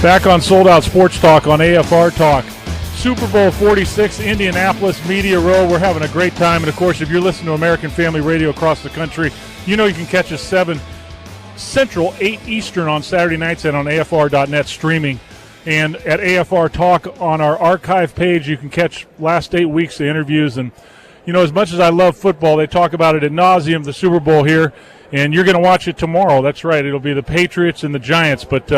Back on Sold Out Sports Talk on AFR Talk. Super Bowl 46, Indianapolis, Media Row. We're having a great time. And, of course, if you're listening to American Family Radio across the country, you know you can catch us 7 Central, 8 Eastern on Saturday nights and on AFR.net streaming. And at AFR Talk on our archive page, you can catch last 8 weeks of interviews. And, you know, as much as I love football, they talk about it ad nauseum, the Super Bowl here. And you're going to watch it tomorrow. That's right. It'll be the Patriots and the Giants. But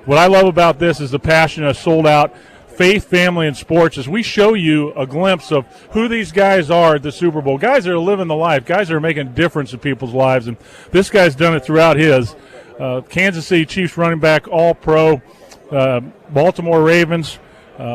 what I love about this is the passion of Sold Out Faith, Family, and Sports as we show you a glimpse of who these guys are at the Super Bowl. Guys that are living the life. Guys that are making a difference in people's lives. And this guy's done it throughout his. Kansas City Chiefs running back, All-Pro, Baltimore Ravens.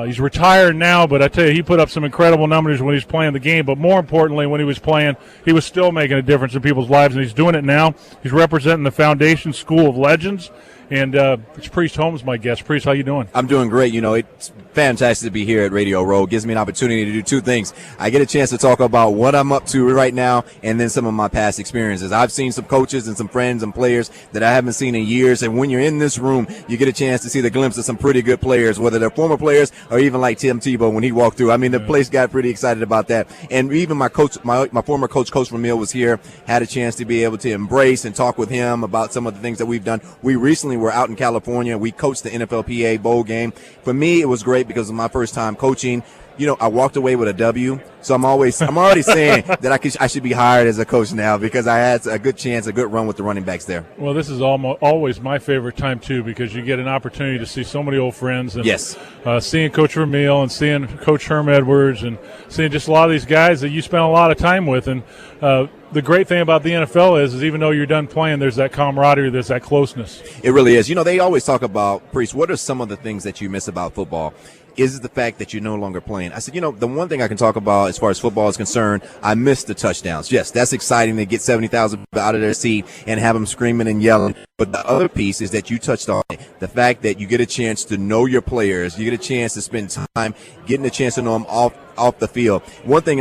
He's retired now, but I tell you, he put up some incredible numbers when he was playing the game. But more importantly, when he was playing, he was still making a difference in people's lives, and he's doing it now. He's representing the Foundation School of Legends. And it's Preist Holmes, my guest. Preist, how you doing? I'm doing great. You know, it's fantastic to be here at Radio Row. It gives me an opportunity to do 2 things. I get a chance to talk about what I'm up to right now and then some of my past experiences. I've seen some coaches and some friends and players that I haven't seen in years. And when you're in this room, you get a chance to see the glimpse of some pretty good players, whether they're former players or even like Tim Tebow when he walked through. I mean, the place got pretty excited about that. And even my coach, my former coach, Coach Vermeil, was here, had a chance to be able to embrace and talk with him about some of the things that we've done. We recently were out in California. We coached the NFLPA bowl game. For me, it was great because it was my first time coaching. You know, I walked away with a W. So I'm already saying that I should be hired as a coach now because I had a good chance, a good run with the running backs there. Well, this is always my favorite time, too, because you get an opportunity to see so many old friends. And yes. Seeing Coach Vermeil and seeing Coach Herm Edwards and seeing just a lot of these guys that you spent a lot of time with. And the great thing about the NFL is even though you're done playing, there's that camaraderie, there's that closeness. It really is. You know, they always talk about, Priest, what are some of the things that you miss about football? Is it the fact that you're no longer playing? I said, you know, the one thing I can talk about as far as football is concerned, I miss the touchdowns. Yes, that's exciting to get 70,000 out of their seat and have them screaming and yelling. But the other piece is that you touched on it, the fact that you get a chance to know your players, you get a chance to spend time getting a chance to know them off the field. One thing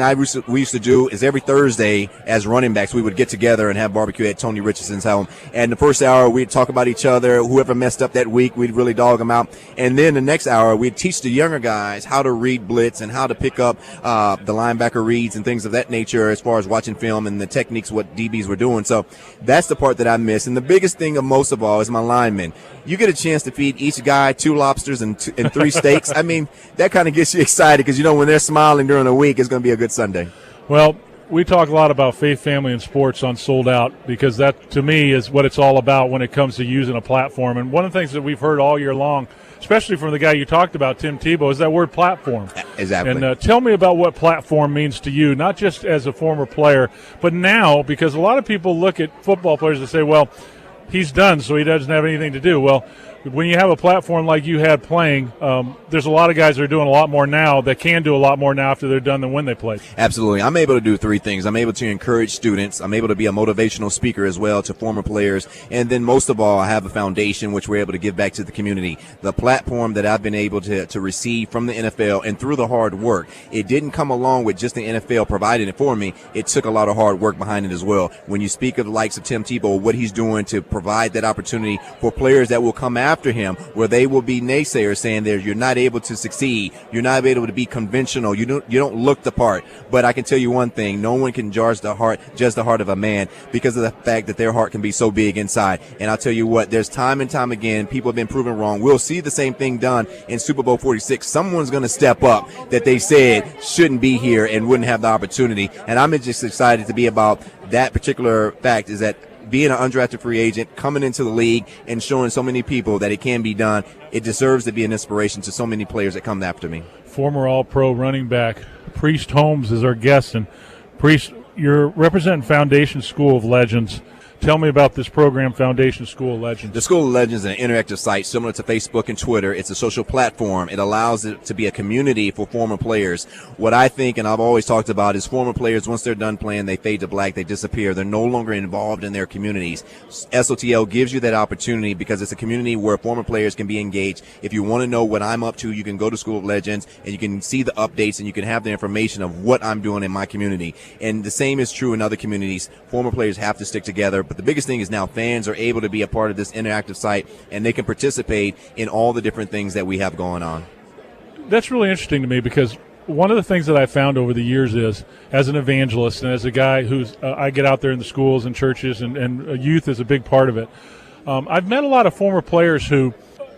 we used to do is every Thursday as running backs, we would get together and have barbecue at Tony Richardson's home. And the first hour, we'd talk about each other. Whoever messed up that week, we'd really dog them out. And then the next hour, we'd teach the younger guys how to read blitz and how to pick up the linebacker reads and things of that nature as far as watching film and the techniques, what DBs were doing. So that's the part that I miss. And the biggest thing of most of all is my linemen. You get a chance to feed each guy 2 lobsters and 3 steaks. I mean, that kind of gets you excited because, you know, when they're smiling during the week, it's going to be a good Sunday. Well, we talk a lot about faith, family, and sports on Sold Out because that, to me, is what it's all about when it comes to using a platform. And one of the things that we've heard all year long, especially from the guy you talked about, Tim Tebow, is that word platform. Exactly. And tell me about what platform means to you, not just as a former player, but now, because a lot of people look at football players and say, well, he's done, so he doesn't have anything to do. Well, when you have a platform like you had playing, there's a lot of guys that are doing a lot more now that can do a lot more now after they're done than when they played. Absolutely. I'm able to do 3 things. I'm able to encourage students. I'm able to be a motivational speaker as well to former players. And then most of all, I have a foundation which we're able to give back to the community. The platform that I've been able to receive from the NFL and through the hard work, it didn't come along with just the NFL providing it for me. It took a lot of hard work behind it as well. When you speak of the likes of Tim Tebow, what he's doing to provide that opportunity for players that will come after him, where they will be naysayers saying that you're not able to succeed, you're not able to be conventional, you don't look the part. But I can tell you one thing: no one can judge the heart of a man because of the fact that their heart can be so big inside. And I'll tell you what, there's time and time again people have been proven wrong. We'll see the same thing done in Super Bowl 46. Someone's going to step up that they said shouldn't be here and wouldn't have the opportunity. And I'm just excited to be about that particular fact, is that being an undrafted free agent, coming into the league and showing so many people that it can be done, it deserves to be an inspiration to so many players that come after me. Former All-Pro running back Preist Holmes is our guest. And Preist, you're representing Foundation School of Legends. Tell me about this program, Foundation School of Legends. The School of Legends is an interactive site similar to Facebook and Twitter. It's a social platform. It allows it to be a community for former players. What I think, and I've always talked about, is former players, once they're done playing, they fade to black, they disappear. They're no longer involved in their communities. SOTL gives you that opportunity because it's a community where former players can be engaged. If you want to know what I'm up to, you can go to School of Legends and you can see the updates and you can have the information of what I'm doing in my community. And the same is true in other communities. Former players have to stick together, but But the biggest thing is now fans are able to be a part of this interactive site, and they can participate in all the different things that we have going on. That's really interesting to me, because one of the things that I found over the years is, as an evangelist and as a guy who's I get out there in the schools and churches, and youth is a big part of it. I've met a lot of former players who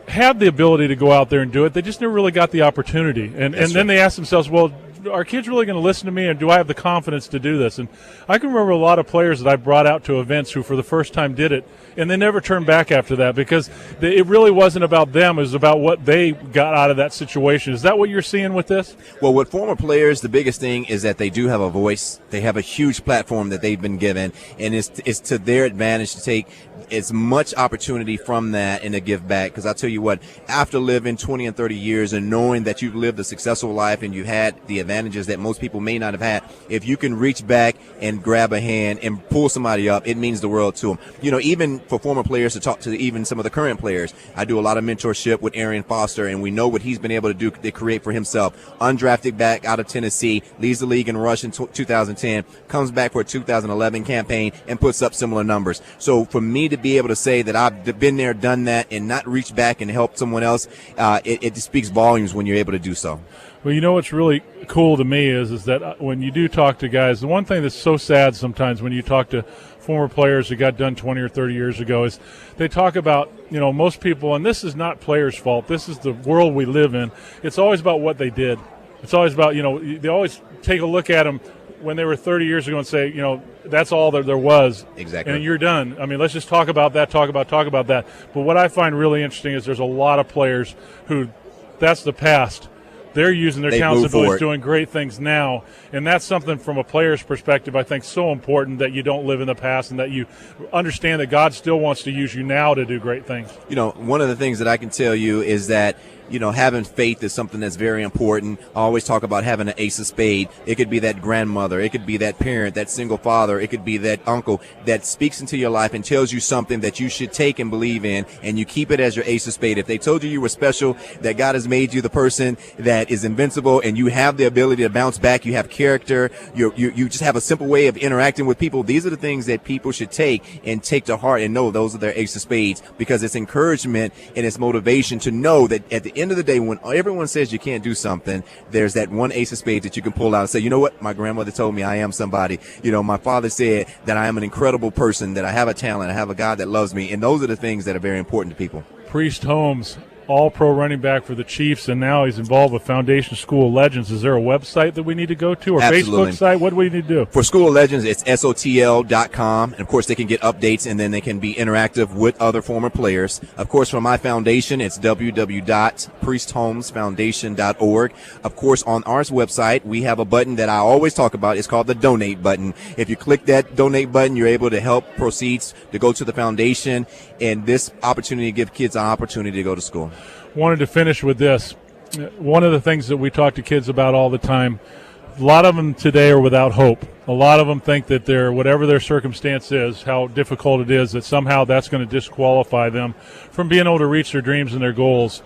had the ability to go out there and do it. They just never really got the opportunity. And then they ask themselves, well, are kids really going to listen to me, and do I have the confidence to do this? And I can remember a lot of players that I brought out to events who for the first time did it, and they never turned back after that, because it really wasn't about them. It was about what they got out of that situation. Is that what you're seeing with this? Well, with former players, the biggest thing is that they do have a voice. They have a huge platform that they've been given, and it's to their advantage to take as much opportunity from that and to give back. Because I'll tell you what, after living 20 and 30 years and knowing that you've lived a successful life and you've had the advantages that most people may not have had, if you can reach back and grab a hand and pull somebody up, it means the world to them. You know, even for former players to talk to even some of the current players, I do a lot of mentorship with Arian Foster, and we know what he's been able to do to create for himself. Undrafted back out of Tennessee, leads the league in rush in 2010, comes back for a 2011 campaign and puts up similar numbers. So for me to be able to say that I've been there, done that, and not reach back and help someone else, it just speaks volumes when you're able to do so. Well, you know what's really cool to me is that when you do talk to guys, the one thing that's so sad sometimes when you talk to former players who got done 20 or 30 years ago is they talk about, you know, most people, and this is not players' fault, this is the world we live in, it's always about what they did. It's always about, you know, they always take a look at them when they were 30 years ago and say, you know, that's all that there was. Exactly. And you're done. I mean, let's just talk about that, talk about that. But what I find really interesting is there's a lot of players who, that's the past. They're using their talents and abilities, doing great things now. And that's something from a player's perspective I think so important, that you don't live in the past and that you understand that God still wants to use you now to do great things. You know, one of the things that I can tell you is that, you know, having faith is something that's very important. I always talk about having an ace of spade. It could be that grandmother. It could be that parent, that single father. It could be that uncle that speaks into your life and tells you something that you should take and believe in, and you keep it as your ace of spade. If they told you were special, that God has made you the person that is invincible, and you have the ability to bounce back, you have character, you just have a simple way of interacting with people, these are the things that people should take to heart and know those are their ace of spades, because it's encouragement and it's motivation to know that at the end of the day, when everyone says you can't do something, there's that one ace of spades that you can pull out and say, you know what, my grandmother told me I am somebody. You know, my father said that I am an incredible person, that I have a talent, I have a God that loves me, and those are the things that are very important to people. Preist Holmes, all-pro running back for the Chiefs, and now he's involved with Foundation School of Legends. Is there a website that we need to go to, or Absolutely. Facebook site? What do we need to do? For School of Legends, it's SOTL.com. And, of course, they can get updates, and then they can be interactive with other former players. Of course, for my foundation, it's www.priesthomesfoundation.org. Of course, on our website, we have a button that I always talk about. It's called the Donate button. If you click that Donate button, you're able to help proceeds to go to the foundation, and this opportunity to give kids an opportunity to go to school. Wanted to finish with this. One of the things that we talk to kids about all the time, a lot of them today are without hope. A lot of them think that whatever their circumstance is, how difficult it is, that somehow that's going to disqualify them from being able to reach their dreams and their goals.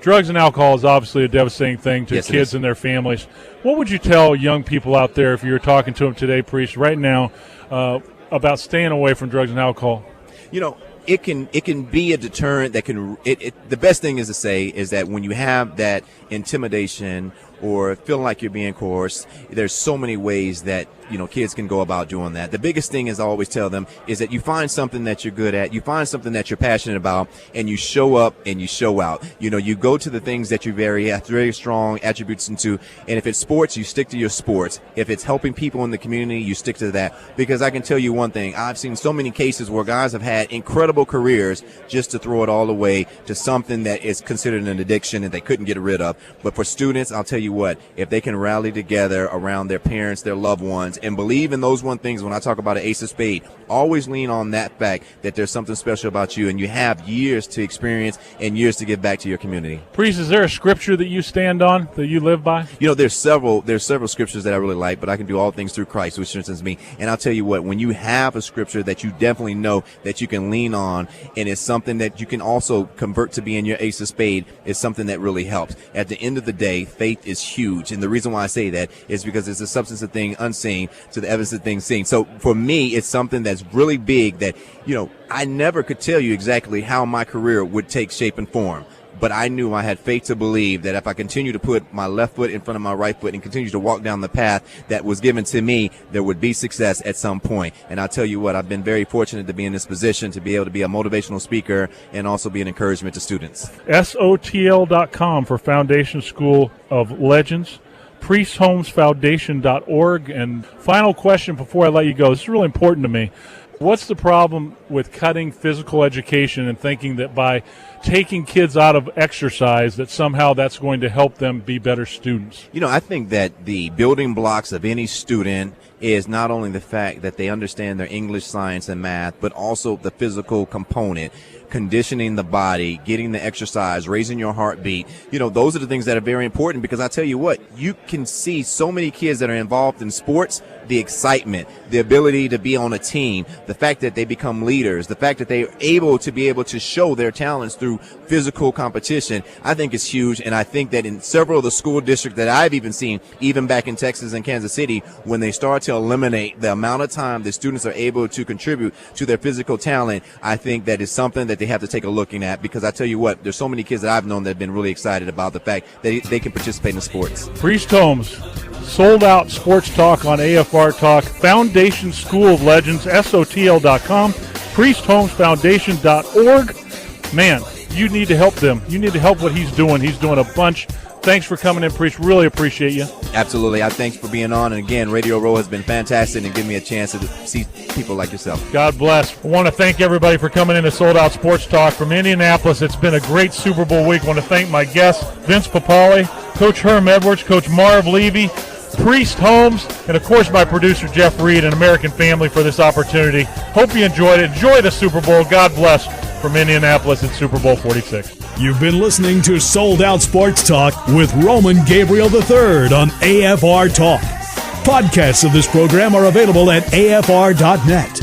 Drugs and alcohol is obviously a devastating thing to kids and their families. What would you tell young people out there, if you were talking to them today, Preist, right now, about staying away from drugs and alcohol? You know, it can be a deterrent that can the best thing is to say is that when you have that intimidation or feeling like you're being coerced, there's so many ways that, you know, kids can go about doing that. The biggest thing, as I always tell them, is that you find something that you're good at, you find something that you're passionate about, and you show up and you show out. You know, you go to the things that you have very strong attributes into, and if it's sports, you stick to your sports. If it's helping people in the community, you stick to that. Because I can tell you one thing, I've seen so many cases where guys have had incredible careers just to throw it all away to something that is considered an addiction and they couldn't get rid of. But for students, I'll tell you what, if they can rally together around their parents, their loved ones, and believe in those one things, when I talk about an ace of spade, always lean on that fact that there's something special about you, and you have years to experience and years to give back to your community. Preist, is there a scripture that you stand on, that you live by? You know, there's several scriptures that I really like, but I can do all things through Christ, which strengthens me. And I'll tell you what, when you have a scripture that you definitely know that you can lean on, and it's something that you can also convert to being your ace of spade, is something that really helps. At the end of the day, faith is huge. And the reason why I say that is because it's a substance of thing unseen to the evidence of things seen. So for me, it's something that's really big that, I never could tell you exactly how my career would take shape and form. But I knew I had faith to believe that if I continue to put my left foot in front of my right foot and continue to walk down the path that was given to me, there would be success at some point. And I'll tell you what, I've been very fortunate to be in this position, to be able to be a motivational speaker and also be an encouragement to students. SOTL.com for Foundation School of Legends. PreistHolmesFoundation.org. And final question before I let you go. This is really important to me. What's the problem with cutting physical education and thinking that by taking kids out of exercise that somehow that's going to help them be better students? I think that the building blocks of any student is not only the fact that they understand their English, science, and math, but also the physical component, conditioning the body, getting the exercise, raising your heartbeat. Those are the things that are very important, because I tell you what, you can see so many kids that are involved in sports, the excitement, the ability to be on a team, the fact that they become leaders, the fact that they're able to show their talents through physical competition, I think is huge. And I think that in several of the school districts that I've even seen, even back in Texas and Kansas City, when they start to eliminate the amount of time that students are able to contribute to their physical talent, I think that is something that they have to take a look at, because I tell you what, there's so many kids that I've known that have been really excited about the fact that they can participate in sports. Preist Holmes, sold out sports talk on AFR Talk. Foundation School of Legends, SOTL.com, PreistHolmesFoundation.org. Man, you need to help them. You need to help what he's doing. He's doing a bunch. Thanks for coming in, Preist. Really appreciate you. Absolutely. Thanks for being on. And again, Radio Row has been fantastic and giving me a chance to see people like yourself. God bless. I want to thank everybody for coming in to Sold Out Sports Talk from Indianapolis. It's been a great Super Bowl week. I want to thank my guests, Vince Papale, Coach Herm Edwards, Coach Marv Levy, Preist Holmes, and, of course, my producer, Jeff Reed, and American Family for this opportunity. Hope you enjoyed it. Enjoy the Super Bowl. God bless from Indianapolis at Super Bowl 46. You've been listening to Sold Out Sports Talk with Roman Gabriel III on AFR Talk. Podcasts of this program are available at afr.net.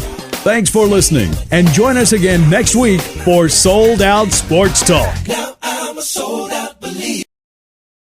Thanks for listening, and join us again next week for Sold Out Sports Talk.